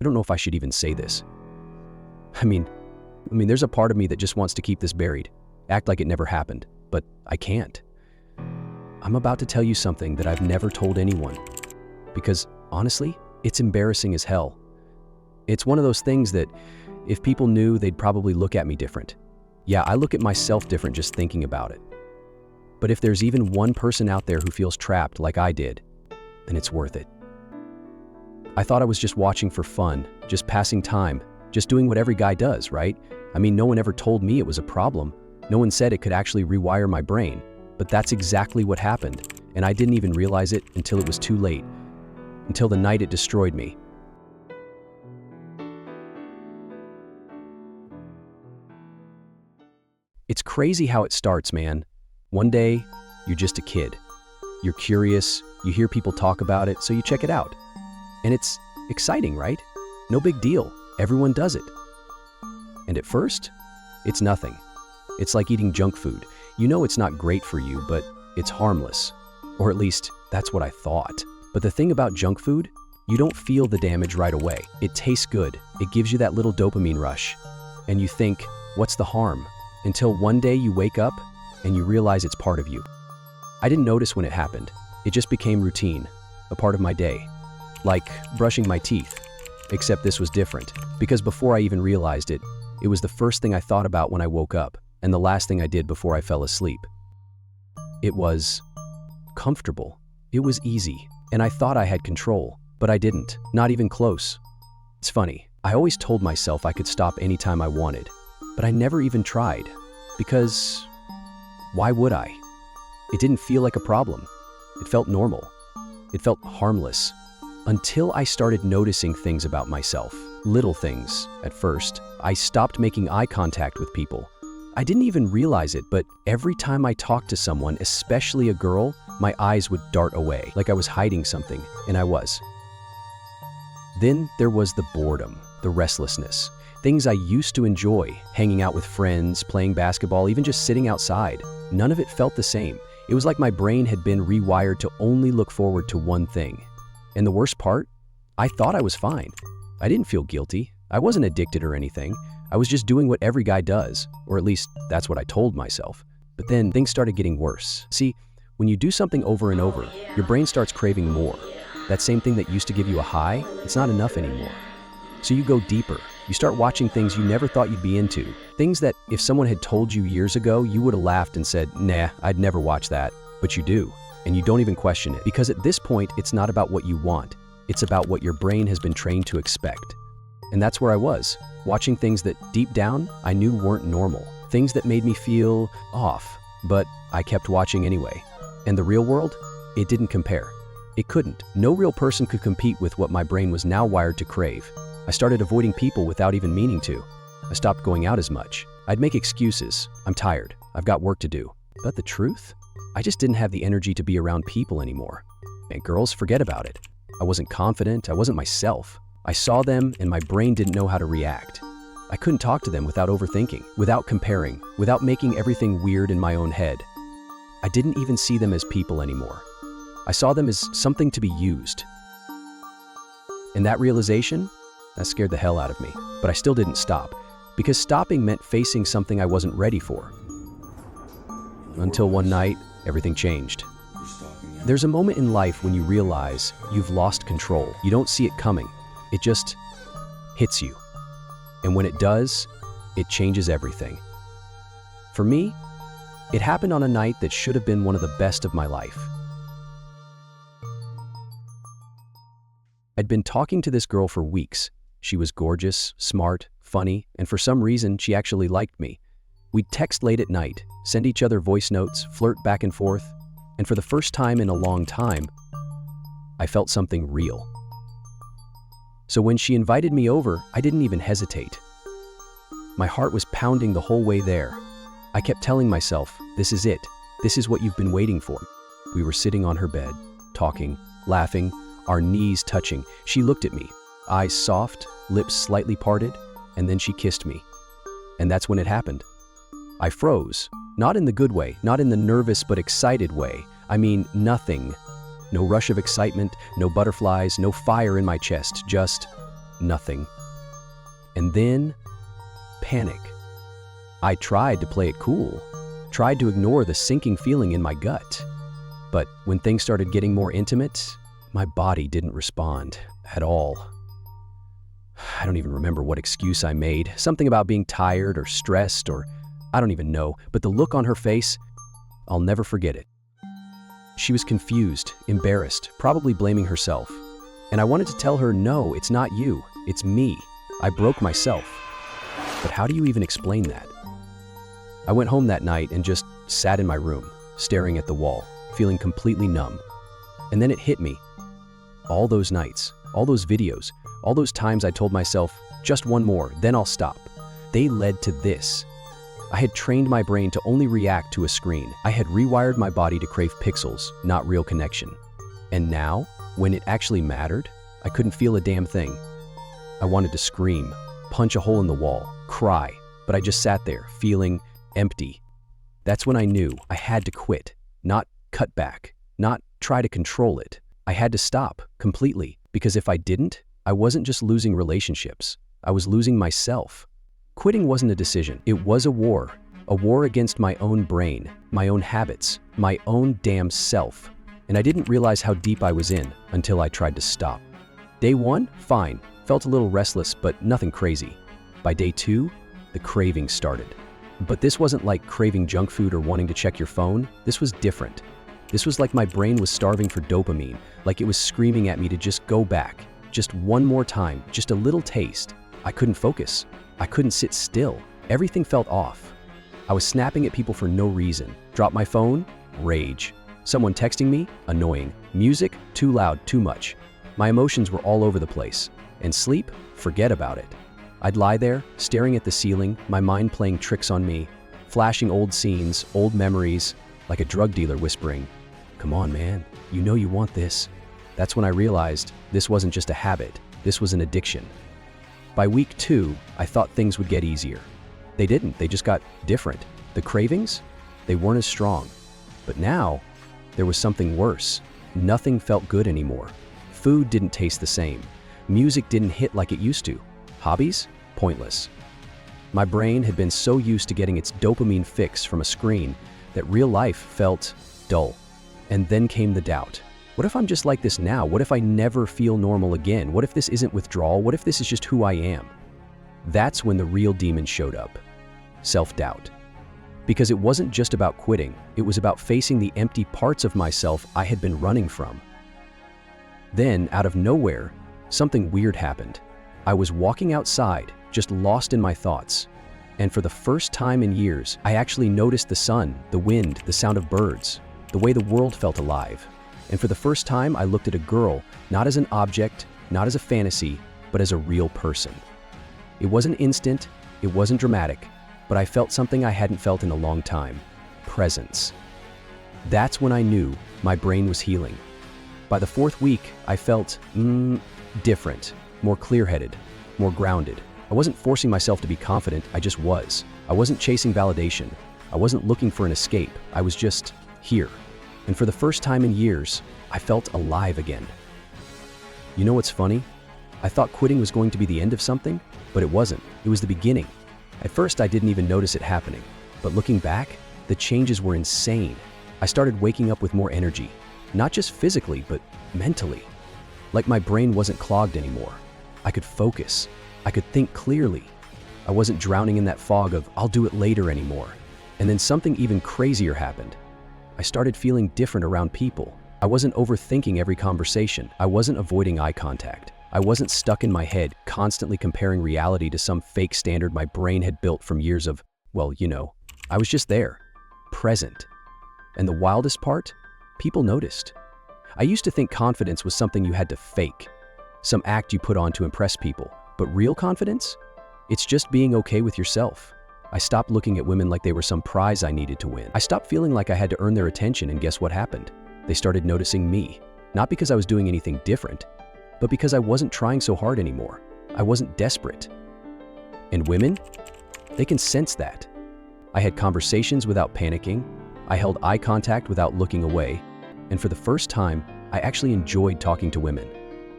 I don't know if I should even say this. I mean, there's a part of me that just wants to keep this buried, act like it never happened, but I can't. I'm about to tell you something that I've never told anyone, because honestly, it's embarrassing as hell. It's one of those things that if people knew, they'd probably look at me different. Yeah, I look at myself different just thinking about it. But if there's even one person out there who feels trapped like I did, then it's worth it. I thought I was just watching for fun, just passing time, just doing what every guy does, right? I mean, no one ever told me it was a problem. No one said it could actually rewire my brain, but that's exactly what happened, and I didn't even realize it until it was too late, until the night it destroyed me. It's crazy how it starts, man. One day, you're just a kid. You're curious, you hear people talk about it, so you check it out. And it's exciting, right? No big deal. Everyone does it. And at first, it's nothing. It's like eating junk food. You know it's not great for you, but it's harmless. Or at least, that's what I thought. But the thing about junk food, you don't feel the damage right away. It tastes good. It gives you that little dopamine rush. And you think, what's the harm? Until one day you wake up and you realize it's part of you. I didn't notice when it happened. It just became routine, a part of my day. Like brushing my teeth. Except this was different, because before I even realized it, it was the first thing I thought about when I woke up, and the last thing I did before I fell asleep. It was comfortable. It was easy, and I thought I had control, but I didn't, not even close. It's funny, I always told myself I could stop anytime I wanted, but I never even tried, because why would I? It didn't feel like a problem. It felt normal. It felt harmless. Until I started noticing things about myself. Little things, at first. I stopped making eye contact with people. I didn't even realize it, but every time I talked to someone, especially a girl, my eyes would dart away, like I was hiding something, and I was. Then there was the boredom, the restlessness. Things I used to enjoy, hanging out with friends, playing basketball, even just sitting outside. None of it felt the same. It was like my brain had been rewired to only look forward to one thing. And the worst part, I thought I was fine. I didn't feel guilty. I wasn't addicted or anything. I was just doing what every guy does, or at least that's what I told myself. But then things started getting worse. See, when you do something over and over, your brain starts craving more. That same thing that used to give you a high, it's not enough anymore. So you go deeper. You start watching things you never thought you'd be into. Things that if someone had told you years ago, you would have laughed and said, nah, I'd never watch that. But you do. And you don't even question it, because at this point, it's not about what you want. It's about what your brain has been trained to expect. And that's where I was, watching things that deep down, I knew weren't normal. Things that made me feel off, but I kept watching anyway. And the real world, it didn't compare. It couldn't. No real person could compete with what my brain was now wired to crave. I started avoiding people without even meaning to. I stopped going out as much. I'd make excuses. I'm tired. I've got work to do. But the truth? I just didn't have the energy to be around people anymore. And girls, forget about it. I wasn't confident, I wasn't myself. I saw them and my brain didn't know how to react. I couldn't talk to them without overthinking, without comparing, without making everything weird in my own head. I didn't even see them as people anymore. I saw them as something to be used. And that realization, that scared the hell out of me. But I still didn't stop, because stopping meant facing something I wasn't ready for. Until one night, everything changed. There's a moment in life when you realize you've lost control. You don't see it coming. It just hits you. And when it does, it changes everything. For me, it happened on a night that should have been one of the best of my life. I'd been talking to this girl for weeks. She was gorgeous, smart, funny, and for some reason, she actually liked me. We'd text late at night, send each other voice notes, flirt back and forth, and for the first time in a long time, I felt something real. So when she invited me over, I didn't even hesitate. My heart was pounding the whole way there. I kept telling myself, this is it. This is what you've been waiting for. We were sitting on her bed, talking, laughing, our knees touching. She looked at me, eyes soft, lips slightly parted, and then she kissed me. And that's when it happened. I froze, not in the good way, not in the nervous but excited way. I mean, nothing. No rush of excitement, no butterflies, no fire in my chest, just Nothing. And then, panic. I tried to play it cool, tried to ignore the sinking feeling in my gut. But when things started getting more intimate, my body didn't respond at all. I don't even remember what excuse I made, something about being tired or stressed or I don't even know, but the look on her face, I'll never forget it. She was confused, embarrassed, probably blaming herself. And I wanted to tell her, no, it's not you, it's me. I broke myself. But how do you even explain that? I went home that night and just sat in my room, staring at the wall, feeling completely numb. And then it hit me. All those nights, all those videos, all those times I told myself, just one more, then I'll stop. They led to this. I had trained my brain to only react to a screen. I had rewired my body to crave pixels, not real connection. And now, when it actually mattered, I couldn't feel a damn thing. I wanted to scream, punch a hole in the wall, cry, but I just sat there, feeling empty. That's when I knew I had to quit, not cut back, not try to control it. I had to stop completely, because if I didn't, I wasn't just losing relationships, I was losing myself. Quitting wasn't a decision, it was a war against my own brain, my own habits, my own damn self. And I didn't realize how deep I was in until I tried to stop. Day one, fine, felt a little restless, but nothing crazy. By day two, the craving started. But this wasn't like craving junk food or wanting to check your phone. This was different. This was like my brain was starving for dopamine, like it was screaming at me to just go back, just one more time, just a little taste. I couldn't focus. I couldn't sit still. Everything felt off. I was snapping at people for no reason. Drop my phone? Rage. Someone texting me? Annoying. Music? Too loud, too much. My emotions were all over the place. And sleep? Forget about it. I'd lie there, staring at the ceiling, my mind playing tricks on me, flashing old scenes, old memories, like a drug dealer whispering, "Come on, man, you know you want this." That's when I realized this wasn't just a habit, this was an addiction. By week 2, I thought things would get easier. They didn't, they just got different. The cravings? They weren't as strong. But now, there was something worse. Nothing felt good anymore. Food didn't taste the same. Music didn't hit like it used to. Hobbies? Pointless. My brain had been so used to getting its dopamine fix from a screen that real life felt dull. And then came the doubt. What if I'm just like this now? What if I never feel normal again? What if this isn't withdrawal? What if this is just who I am? That's when the real demon showed up. Self-doubt. Because it wasn't just about quitting, it was about facing the empty parts of myself I had been running from. Then, out of nowhere, something weird happened. I was walking outside, just lost in my thoughts. And for the first time in years, I actually noticed the sun, the wind, the sound of birds, the way the world felt alive. And for the first time, I looked at a girl, not as an object, not as a fantasy, but as a real person. It wasn't instant, it wasn't dramatic, but I felt something I hadn't felt in a long time. Presence. That's when I knew my brain was healing. By the 4th week, I felt, different. More clear-headed, more grounded. I wasn't forcing myself to be confident, I just was. I wasn't chasing validation. I wasn't looking for an escape. I was just here. And for the first time in years, I felt alive again. You know what's funny? I thought quitting was going to be the end of something, but it wasn't. It was the beginning. At first, I didn't even notice it happening. But looking back, the changes were insane. I started waking up with more energy, not just physically, but mentally. Like my brain wasn't clogged anymore. I could focus. I could think clearly. I wasn't drowning in that fog of, I'll do it later anymore. And then something even crazier happened. I started feeling different around people. I wasn't overthinking every conversation. I wasn't avoiding eye contact. I wasn't stuck in my head, constantly comparing reality to some fake standard my brain had built from years of, well, you know. I was just there, present. And the wildest part? People noticed. I used to think confidence was something you had to fake, some act you put on to impress people. But real confidence? It's just being okay with yourself. I stopped looking at women like they were some prize I needed to win. I stopped feeling like I had to earn their attention, and guess what happened? They started noticing me. Not because I was doing anything different, but because I wasn't trying so hard anymore. I wasn't desperate. And women? They can sense that. I had conversations without panicking. I held eye contact without looking away. And for the first time, I actually enjoyed talking to women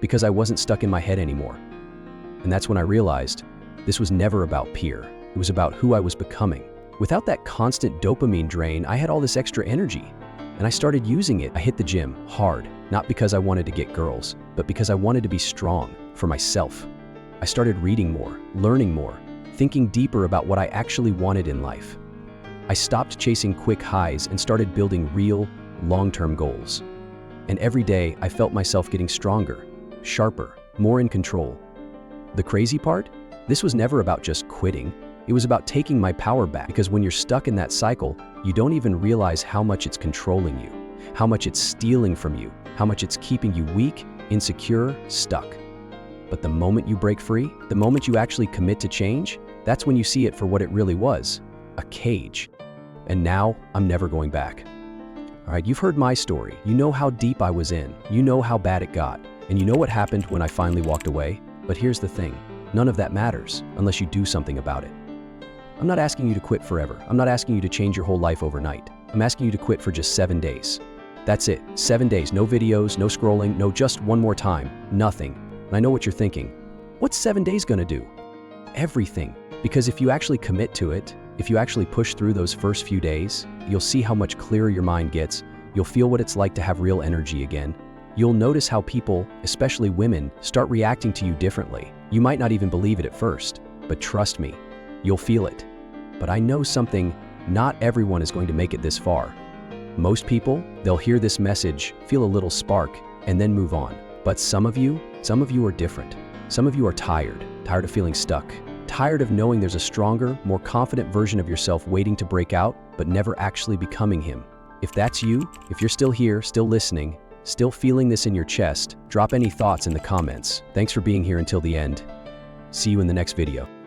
because I wasn't stuck in my head anymore. And that's when I realized this was never about peer. It was about who I was becoming. Without that constant dopamine drain, I had all this extra energy, and I started using it. I hit the gym hard, not because I wanted to get girls, but because I wanted to be strong for myself. I started reading more, learning more, thinking deeper about what I actually wanted in life. I stopped chasing quick highs and started building real, long-term goals. And every day, I felt myself getting stronger, sharper, more in control. The crazy part? This was never about just quitting. It was about taking my power back, because when you're stuck in that cycle, you don't even realize how much it's controlling you, how much it's stealing from you, how much it's keeping you weak, insecure, stuck. But the moment you break free, the moment you actually commit to change, that's when you see it for what it really was, a cage. And now, I'm never going back. All right, you've heard my story. You know how deep I was in. You know how bad it got. And you know what happened when I finally walked away? But here's the thing. None of that matters unless you do something about it. I'm not asking you to quit forever. I'm not asking you to change your whole life overnight. I'm asking you to quit for just 7 days. That's it, 7 days, no videos, no scrolling, no just one more time, nothing. And I know what you're thinking. What's 7 days gonna do? Everything. Because if you actually commit to it, if you actually push through those first few days, you'll see how much clearer your mind gets. You'll feel what it's like to have real energy again. You'll notice how people, especially women, start reacting to you differently. You might not even believe it at first, but trust me, you'll feel it. But I know something, not everyone is going to make it this far. Most people, they'll hear this message, feel a little spark, and then move on. But some of you are different. Some of you are tired of feeling stuck, tired of knowing there's a stronger, more confident version of yourself waiting to break out, but never actually becoming him. If that's you, if you're still here, still listening, still feeling this in your chest, drop any thoughts in the comments. Thanks for being here until the end. See you in the next video.